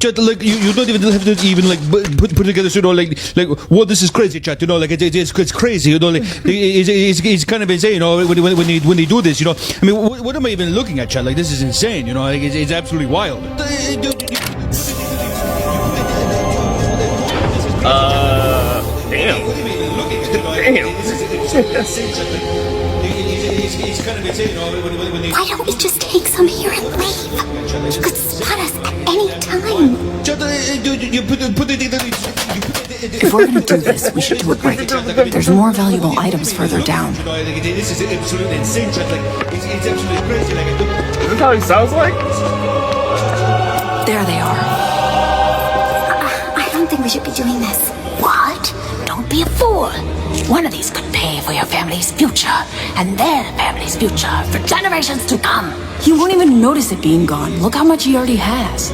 Chat, like you don't even have to even like put together, you know, like well, this is crazy, chat. You know, like it's crazy. You know, like it's kind of insane. You know, when they do this, you know. I mean, what am I even looking at, chat? Like this is insane. You know, like it's absolutely wild. Damn. Why don't we just take some here and leave? You could spot us at any time. If we're gonna do this, we should do it right. There's more valuable items further down. This is absolutely insane, chat. Like it's absolutely crazy. Like Is this how he sounds like? There they are. I don't think we should be doing this. What? Don't be a fool. One of these could pay for your family's future and their family's future for generations to come. He won't even notice it being gone. Look how much he already has.